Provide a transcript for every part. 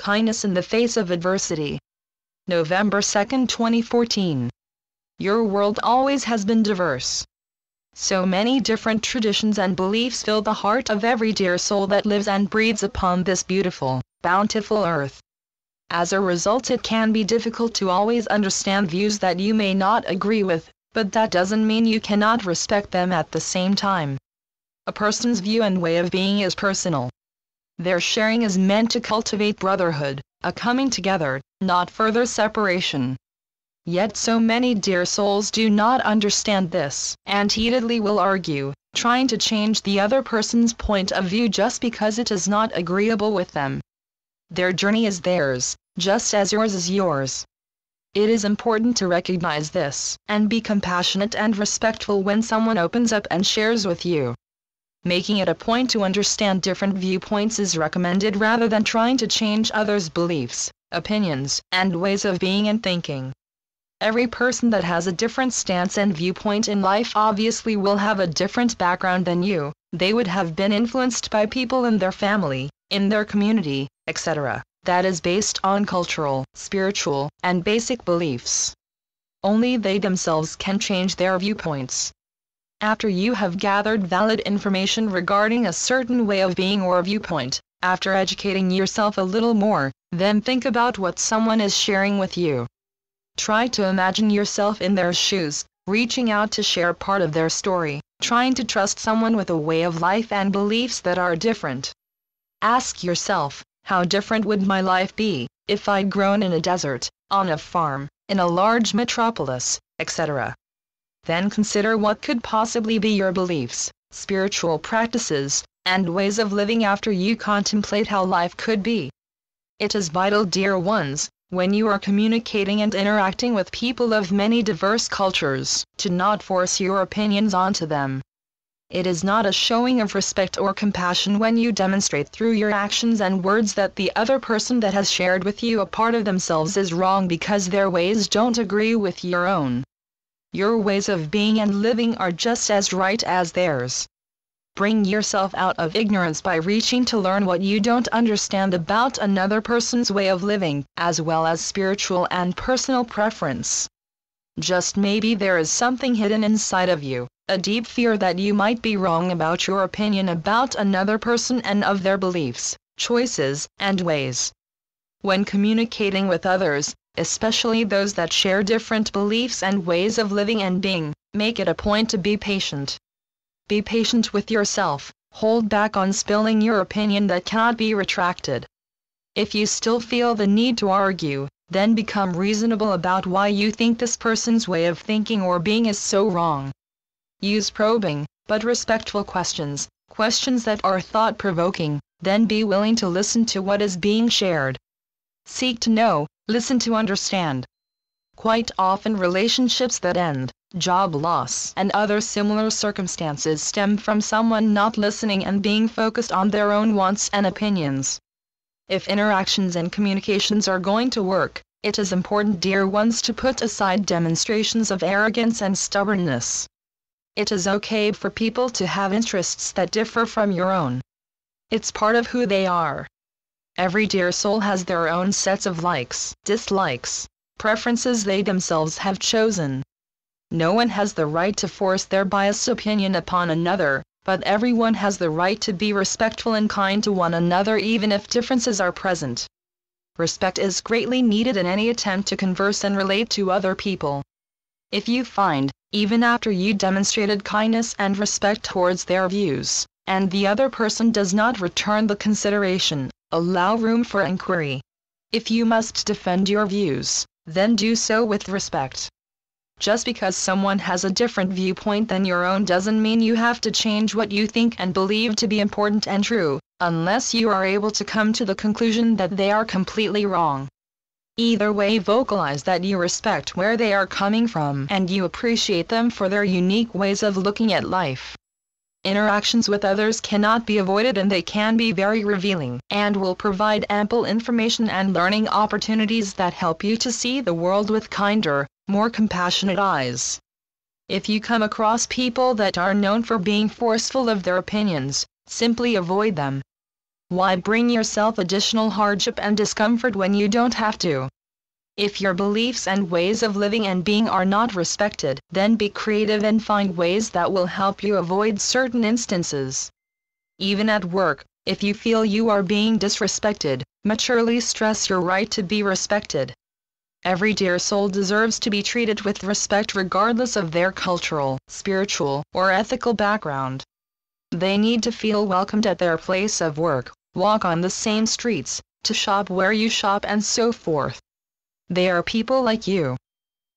Kindness in the face of adversity. November 2, 2014. Your world always has been diverse. So many different traditions and beliefs fill the heart of every dear soul that lives and breathes upon this beautiful, bountiful earth. As a result, it can be difficult to always understand views that you may not agree with, but that doesn't mean you cannot respect them at the same time. A person's view and way of being is personal. Their sharing is meant to cultivate brotherhood, a coming together, not further separation. Yet so many dear souls do not understand this, and heatedly will argue, trying to change the other person's point of view just because it is not agreeable with them. Their journey is theirs, just as yours is yours. It is important to recognize this, and be compassionate and respectful when someone opens up and shares with you. Making it a point to understand different viewpoints is recommended rather than trying to change others' beliefs, opinions, and ways of being and thinking. Every person that has a different stance and viewpoint in life obviously will have a different background than you. They would have been influenced by people in their family, in their community, etc. That is based on cultural, spiritual, and basic beliefs. Only they themselves can change their viewpoints. After you have gathered valid information regarding a certain way of being or viewpoint, after educating yourself a little more, then think about what someone is sharing with you. Try to imagine yourself in their shoes, reaching out to share part of their story, trying to trust someone with a way of life and beliefs that are different. Ask yourself, how different would my life be if I'd grown in a desert, on a farm, in a large metropolis, etc.? Then consider what could possibly be your beliefs, spiritual practices, and ways of living after you contemplate how life could be. It is vital, dear ones, when you are communicating and interacting with people of many diverse cultures, to not force your opinions onto them. It is not a showing of respect or compassion when you demonstrate through your actions and words that the other person that has shared with you a part of themselves is wrong because their ways don't agree with your own. Your ways of being and living are just as right as theirs. Bring yourself out of ignorance by reaching to learn what you don't understand about another person's way of living, as well as spiritual and personal preference. Just maybe there is something hidden inside of you, a deep fear that you might be wrong about your opinion about another person and of their beliefs, choices, and ways. When communicating with others, especially those that share different beliefs and ways of living and being, make it a point to be patient. Be patient with yourself, hold back on spilling your opinion that cannot be retracted. If you still feel the need to argue, then become reasonable about why you think this person's way of thinking or being is so wrong. Use probing, but respectful questions, questions that are thought-provoking, then be willing to listen to what is being shared. Seek to know, listen to understand. Quite often relationships that end, job loss, and other similar circumstances stem from someone not listening and being focused on their own wants and opinions. If interactions and communications are going to work, it is important, dear ones, to put aside demonstrations of arrogance and stubbornness. It is okay for people to have interests that differ from your own. It's part of who they are. Every dear soul has their own sets of likes, dislikes, preferences they themselves have chosen. No one has the right to force their biased opinion upon another, but everyone has the right to be respectful and kind to one another even if differences are present. Respect is greatly needed in any attempt to converse and relate to other people. If you find, even after you demonstrated kindness and respect towards their views, and the other person does not return the consideration, allow room for inquiry. If you must defend your views, then do so with respect. Just because someone has a different viewpoint than your own doesn't mean you have to change what you think and believe to be important and true, unless you are able to come to the conclusion that they are completely wrong. Either way, vocalize that you respect where they are coming from and you appreciate them for their unique ways of looking at life. Interactions with others cannot be avoided, and they can be very revealing, and will provide ample information and learning opportunities that help you to see the world with kinder, more compassionate eyes. If you come across people that are known for being forceful of their opinions, simply avoid them. Why bring yourself additional hardship and discomfort when you don't have to? If your beliefs and ways of living and being are not respected, then be creative and find ways that will help you avoid certain instances. Even at work, if you feel you are being disrespected, maturely stress your right to be respected. Every dear soul deserves to be treated with respect regardless of their cultural, spiritual, or ethical background. They need to feel welcomed at their place of work, walk on the same streets, to shop where you shop and so forth. They are people like you.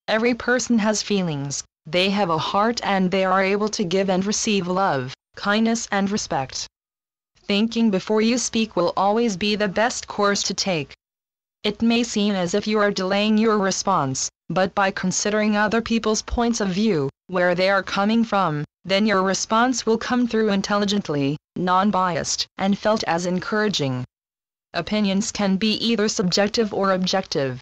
Every person has feelings, they have a heart and they are able to give and receive love, kindness and respect. Thinking before you speak will always be the best course to take. It may seem as if you are delaying your response, but by considering other people's points of view, where they are coming from, then your response will come through intelligently, non-biased, and felt as encouraging. Opinions can be either subjective or objective.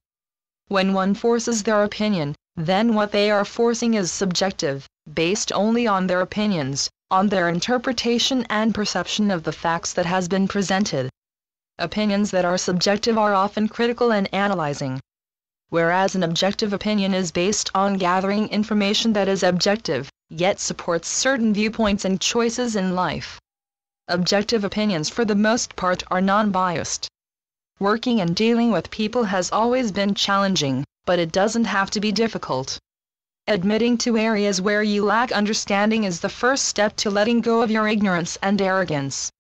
When one forces their opinion, then what they are forcing is subjective, based only on their opinions, on their interpretation and perception of the facts that has been presented. Opinions that are subjective are often critical and analyzing, whereas an objective opinion is based on gathering information that is objective, yet supports certain viewpoints and choices in life. Objective opinions for the most part are non-biased. Working and dealing with people has always been challenging, but it doesn't have to be difficult. Admitting to areas where you lack understanding is the first step to letting go of your ignorance and arrogance.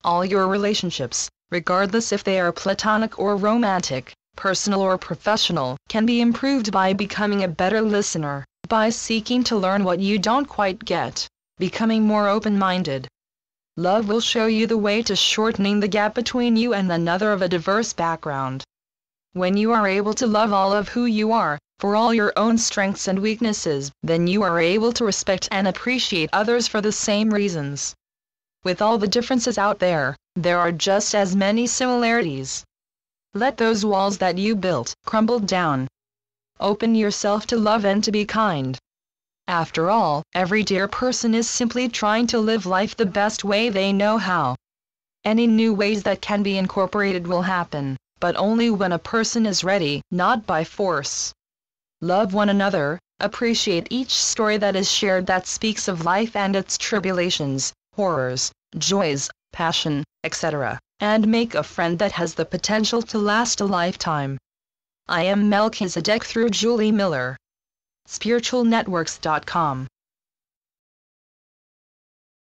All your relationships, regardless if they are platonic or romantic, personal or professional, can be improved by becoming a better listener, by seeking to learn what you don't quite get, becoming more open-minded. Love will show you the way to shortening the gap between you and another of a diverse background. When you are able to love all of who you are, for all your own strengths and weaknesses, then you are able to respect and appreciate others for the same reasons. With all the differences out there, there are just as many similarities. Let those walls that you built crumble down. Open yourself to love and to be kind. After all, every dear person is simply trying to live life the best way they know how. Any new ways that can be incorporated will happen, but only when a person is ready, not by force. Love one another, appreciate each story that is shared that speaks of life and its tribulations, horrors, joys, passion, etc., and make a friend that has the potential to last a lifetime. I am Melchizedek through Julie Miller. spiritualnetworks.com